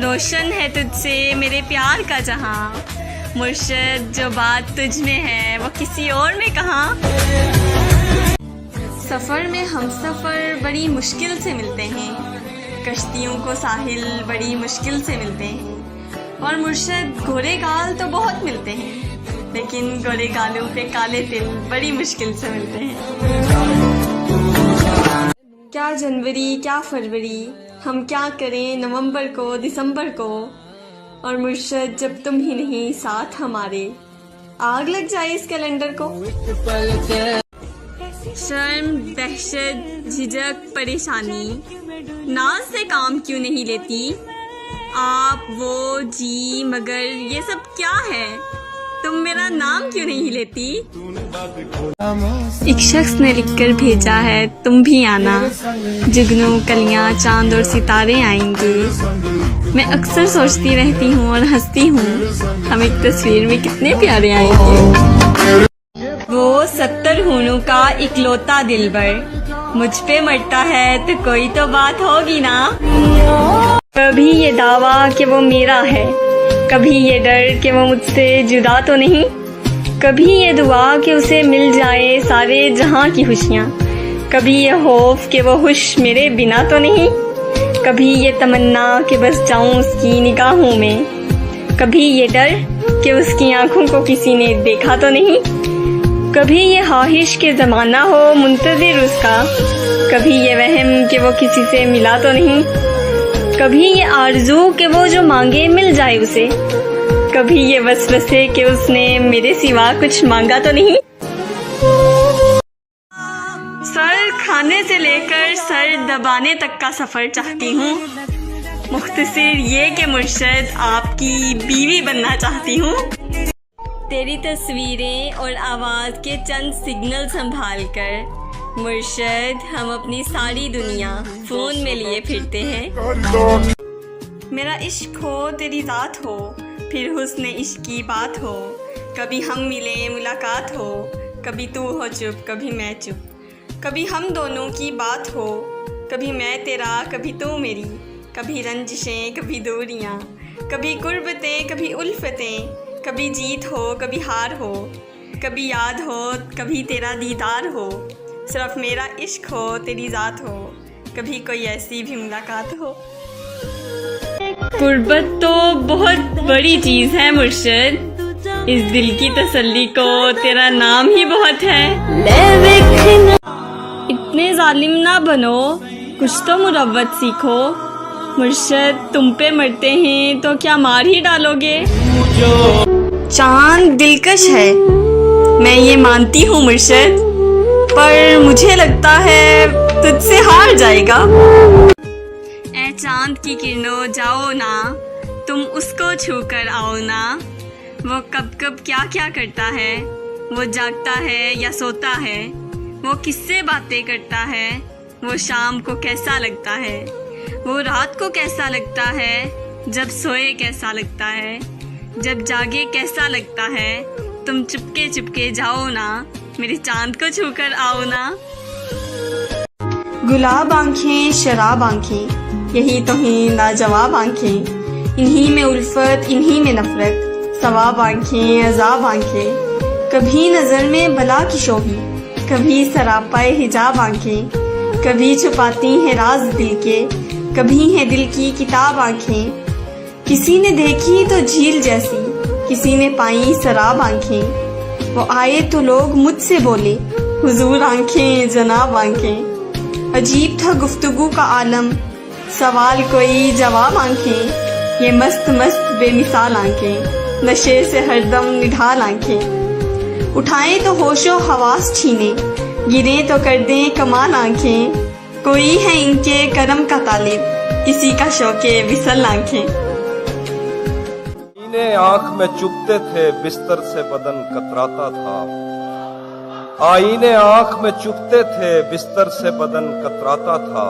रोशन है तुझसे मेरे प्यार का जहां, मुर्शद जो बात तुझ में है वो किसी और में कहाँ। सफ़र में हम सफ़र बड़ी मुश्किल से मिलते हैं, कश्तियों को साहिल बड़ी मुश्किल से मिलते हैं, और मुर्शद गोरे गाल तो बहुत मिलते हैं, लेकिन गोरे गालों पे काले तिल बड़ी मुश्किल से मिलते हैं। क्या जनवरी क्या फरवरी, हम क्या करें नवंबर को दिसंबर को, और मुर्शद जब तुम ही नहीं साथ हमारे, आग लग जाए इस कैलेंडर को। शर्म दहशत झिझक परेशानी, नाज से काम क्यों नहीं लेती आप, वो जी मगर ये सब क्या है, तुम मेरा नाम क्यों नहीं लेती। एक शख्स ने लिखकर भेजा है तुम भी आना, जुगनू कलियां चांद और सितारे आएंगे। मैं अक्सर सोचती रहती हूँ और हंसती हूँ, हम एक तस्वीर में कितने प्यारे आएंगे। वो 70 हूनों का इकलौता दिलबर, मुझ पे मरता है तो कोई तो बात होगी ना। कभी ये दावा कि वो मेरा है, कभी ये डर कि वो मुझसे जुदा तो नहीं, कभी ये दुआ कि उसे मिल जाए सारे जहां की खुशियाँ, कभी ये खौफ कि वो खुश मेरे बिना तो नहीं, कभी ये तमन्ना कि बस जाऊं उसकी निगाहों में, कभी ये डर कि उसकी आंखों को किसी ने देखा तो नहीं, कभी ये ख्वाहिश के ज़माना हो मुंतज़िर उसका, कभी ये वहम कि वो किसी से मिला तो नहीं, कभी ये आरज़ू कि वो जो मांगे मिल जाए उसे, कभी ये वसवसे कि उसने मेरे सिवा कुछ मांगा तो नहीं। सर खाने से लेकर सर दबाने तक का सफ़र चाहती हूँ, मुख्तसर ये कि मुर्शद आपकी बीवी बनना चाहती हूँ। तेरी तस्वीरें और आवाज़ के चंद सिग्नल संभाल कर मुर्शद हम अपनी सारी दुनिया फ़ोन में लिए फिरते हैं। मेरा इश्क हो तेरी ज़ात हो, फिर हुस्न इश्क की बात हो, कभी हम मिले मुलाकात हो, कभी तू हो चुप कभी मैं चुप, कभी हम दोनों की बात हो, कभी मैं तेरा कभी तू मेरी, कभी रंजिशें कभी दूरियाँ, कभी कुर्बतें कभी उल्फतें, कभी जीत हो कभी हार हो, कभी याद हो कभी तेरा दीदार हो, सिर्फ मेरा इश्क हो तेरी ज़ात हो, कभी कोई ऐसी भी मुलाकात हो। कुर्बत तो बहुत बड़ी चीज़ है मुर्शद, इस दिल की तसल्ली को तेरा नाम ही बहुत है। इतने जालिम ना बनो, कुछ तो मुरव्वत सीखो, मुर्शद तुम पे मरते हैं तो क्या मार ही डालोगे। चांद दिलकश है मैं ये मानती हूँ मुर्शद, पर मुझे लगता है तुझसे हार जाएगा। ऐ चांद की किरणों जाओ ना, तुम उसको छू कर आओ ना, वो कब कब क्या क्या करता है, वो जागता है या सोता है, वो किससे बातें करता है, वो शाम को कैसा लगता है, वो रात को कैसा लगता है, जब सोए कैसा लगता है, जब जागे कैसा लगता है, तुम चुपके चुपके जाओ ना, मेरे चांद को छूकर आओ ना। गुलाब आंखें शराब आंखें, यही तो हैं लाजवाब आंखें, इन्हीं में उल्फत इन्हीं में नफरत, सवाब आंखें अजाब आंखें, कभी नजर में बला की शोही, कभी सरापाए हिजाब आंखें, कभी छुपाती हैं राज दिल के, कभी है दिल की किताब आंखें, किसी ने देखी तो झील जैसी, किसी ने पाई शराब आंखें, वो आए तो लोग मुझसे बोले हुजूर आंखें जनाब आंखें, अजीब था गुफ्तगू का आलम, सवाल कोई जवाब आंखें, ये मस्त मस्त बेमिसाल आंखें, नशे से हरदम निढाल आंखें, उठाएं तो होशो हवास छीने, गिरे तो कर दें कमाल आंखें, कोई है इनके करम का तालिब, किसी का शौके विसल आंखें। आंख में चुभते थे बिस्तर से बदन कतराता था, आईने आंख में चुभते थे बिस्तर से बदन कतराता था,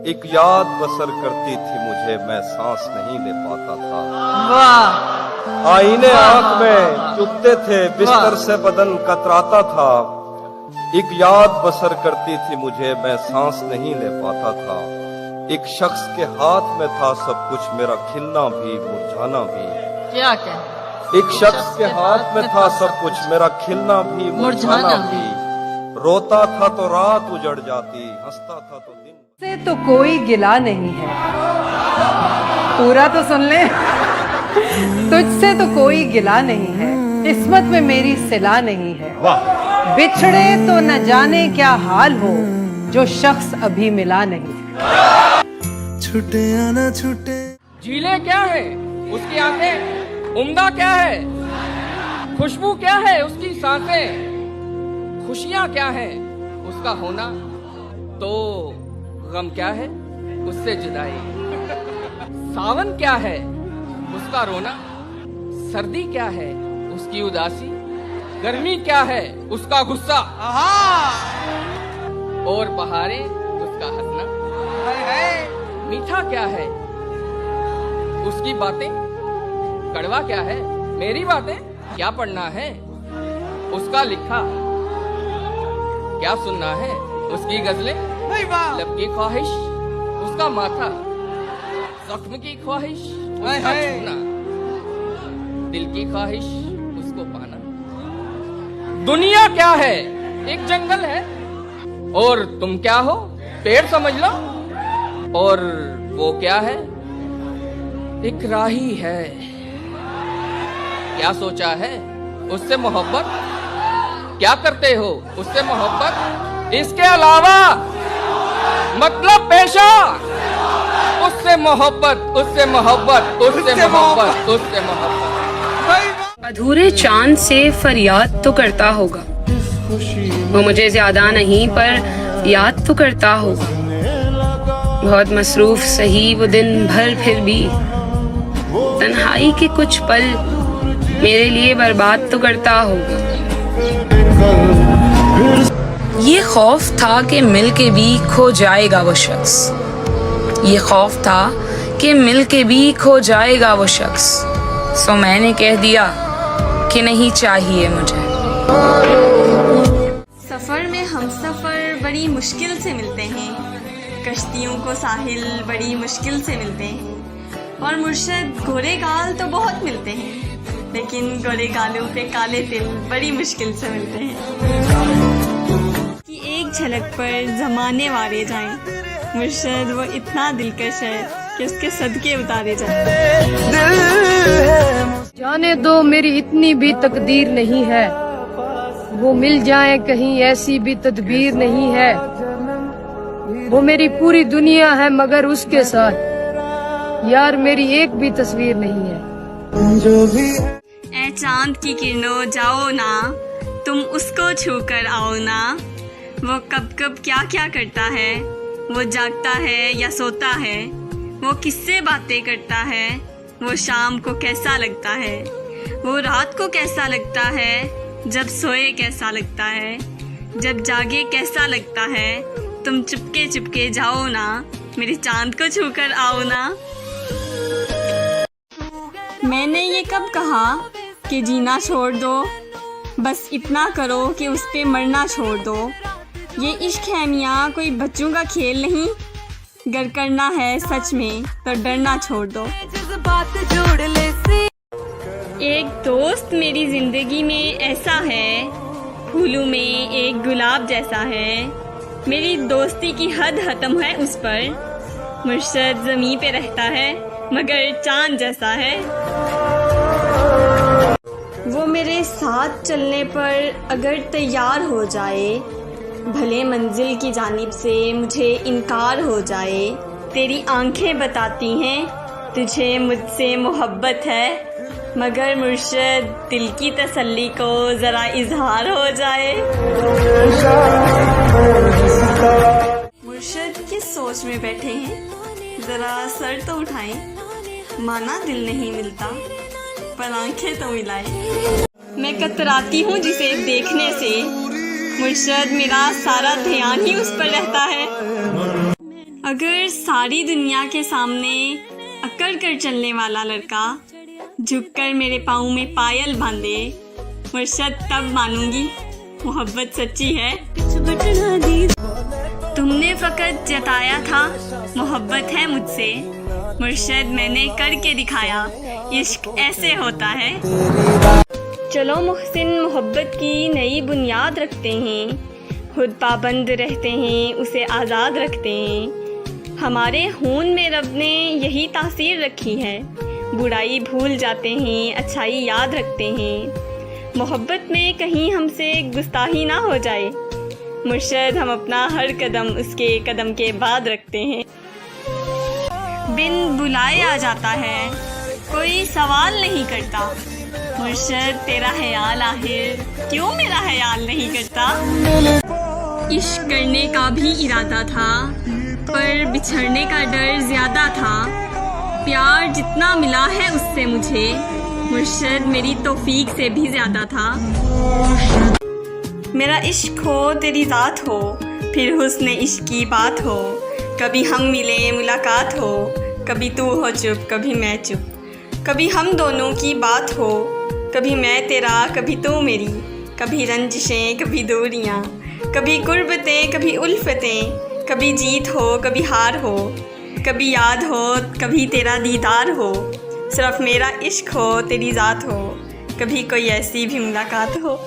एक याद बसर करती थी मुझे मैं सांस नहीं ले पाता था। आईने आंख में चुभते थे बिस्तर से बदन कतराता था, एक याद बसर करती थी मुझे मैं सांस नहीं ले पाता था। एक शख्स के हाथ में था सब कुछ, मेरा खिलना भी मुरझाना भी। क्या क्या? एक शख्स के हाथ में था सब कुछ, मेरा खिलना भी मुरझाना भी। रोता था तो रात उजड़ जाती, हंसता था तो दिन। से तो कोई गिला नहीं है, पूरा तो सुन ले। तुझसे तो कोई गिला नहीं है, किस्मत में मेरी सिला नहीं है। बिछड़े तो न जाने क्या हाल हो, जो शख्स अभी मिला नहीं। छूटे आना छूटे। झीलें क्या है उसकी आंखें, उम्दा क्या है खुशबू, क्या है उसकी सांसें, खुशियां क्या है उसका होना, तो गम क्या है उससे जुदाई, सावन क्या है उसका रोना, सर्दी क्या है उसकी उदासी, गर्मी क्या है उसका गुस्सा, और बहारें उसका हंसना, मीठा क्या है उसकी बातें, कड़वा क्या है मेरी बातें, क्या पढ़ना है उसका लिखा, क्या सुनना है उसकी गजलें, लब की ख्वाहिश उसका माथा, जख्म की ख्वाहिश उसका छूना, दिल की ख्वाहिश उसको पाना। दुनिया क्या है एक जंगल है, और तुम क्या हो पेड़ समझ लो, और वो क्या है एक राही है। क्या सोचा है उससे मोहब्बत, क्या करते हो उससे मोहब्बत, इसके अलावा मतलब पेशा, उससे मोहब्बत, उससे मोहब्बत, उससे मोहब्बत, उससे मोहब्बत। अधूरे चांद से फरियाद तो करता होगा, वो मुझे ज्यादा नहीं पर याद तो करता होगा। बहुत मसरूफ सही वो दिन भर, फिर भी तन्हाई के कुछ पल मेरे लिए बर्बाद तो करता होगा। ये खौफ था कि मिल के भी खो जाएगा वो शख्स, ये खौफ था कि मिल के भी खो जाएगा वो शख्स, सो मैंने कह दिया कि नहीं चाहिए मुझे। सफर में हम सफर बड़ी मुश्किल से मिलते हैं, कश्तियों को साहिल बड़ी मुश्किल से मिलते हैं, और मुर्शिद गोरे गाल तो बहुत मिलते हैं, लेकिन गोरे गालों पे काले तिल बड़ी मुश्किल से मिलते हैं। कि एक झलक पर जमाने वारे जाएं, मुर्शिद वो इतना दिलकश है कि उसके सदके उतारे जाएं। जाने दो मेरी इतनी भी तकदीर नहीं है, वो मिल जाए कहीं ऐसी भी तदबीर नहीं है। वो मेरी पूरी दुनिया है मगर उसके साथ यार मेरी एक भी तस्वीर नहीं है। ऐ चांद की किरणों जाओ ना, तुम उसको छू कर आओ ना। वो कब कब क्या क्या करता है, वो जागता है या सोता है, वो किससे बातें करता है, वो शाम को कैसा लगता है, वो रात को कैसा लगता है, जब सोए कैसा लगता है, जब जागे कैसा लगता है। तुम चुपके चुपके जाओ ना, मेरे चांद को छू कर आओ ना। मैंने ये कब कहा कि जीना छोड़ दो, बस इतना करो कि उस पे मरना छोड़ दो। ये इश्क है मियाँ कोई बच्चों का खेल नहीं, गर करना है सच में तो डरना छोड़ दो। एक दोस्त मेरी जिंदगी में ऐसा है, फूलों में एक गुलाब जैसा है, मेरी दोस्ती की हद खत्म है उस पर। मुर्शद ज़मीं पे रहता है मगर चांद जैसा है। वो मेरे साथ चलने पर अगर तैयार हो जाए, भले मंजिल की जानिब से मुझे इनकार हो जाए। तेरी आंखें बताती हैं तुझे मुझसे मोहब्बत है, मगर मुर्शद दिल की तसल्ली को ज़रा इजहार हो जाए। मुर्शद किस सोच में बैठे हैं, ज़रा सर तो उठाएं। माना दिल नहीं मिलता पर आंखें तो मिलाएं। मैं कतराती हूँ जिसे देखने से, मुर्शद मेरा सारा ध्यान ही उस पर रहता है। अगर सारी दुनिया के सामने अकड़ कर चलने वाला लड़का झुककर मेरे पाँव में पायल बांधे, मुर्शद तब मानूंगी मोहब्बत सच्ची है। तुमने फ़कत जताया था मोहब्बत है मुझसे, मुर्शद मैंने करके दिखाया इश्क ऐसे होता है। चलो मुहसिन मोहब्बत की नई बुनियाद रखते हैं, खुद पाबंद रहते हैं उसे आज़ाद रखते हैं। हमारे खून में रब ने यही तासीर रखी है, बुराई भूल जाते हैं अच्छाई याद रखते हैं। मोहब्बत में कहीं हमसे गुस्ताही ना हो जाए, मुर्शद हम अपना हर कदम उसके कदम के बाद रखते हैं। बिन बुलाए आ जाता है, कोई सवाल नहीं करता, मुर्शद तेरा ख्याल आखिर क्यों मेरा ख्याल नहीं करता। इश्क करने का भी इरादा था, पर बिछड़ने का डर ज़्यादा था। प्यार जितना मिला है उससे मुझे, मुर्शद मेरी तौफीक से भी ज़्यादा था। मेरा इश्क हो तेरी ज़ात हो, फिर हुस्न इश्क की बात हो, कभी हम मिले मुलाकात हो, कभी तू हो चुप कभी मैं चुप, कभी हम दोनों की बात हो, कभी मैं तेरा कभी तू मेरी, कभी रंजिशें कभी दूरियाँ, कभी कुर्बतें कभी उल्फतें, कभी जीत हो कभी हार हो, कभी याद हो कभी तेरा दीदार हो, सिर्फ मेरा इश्क हो तेरी ज़ात हो, कभी कोई ऐसी भी मुलाकात हो।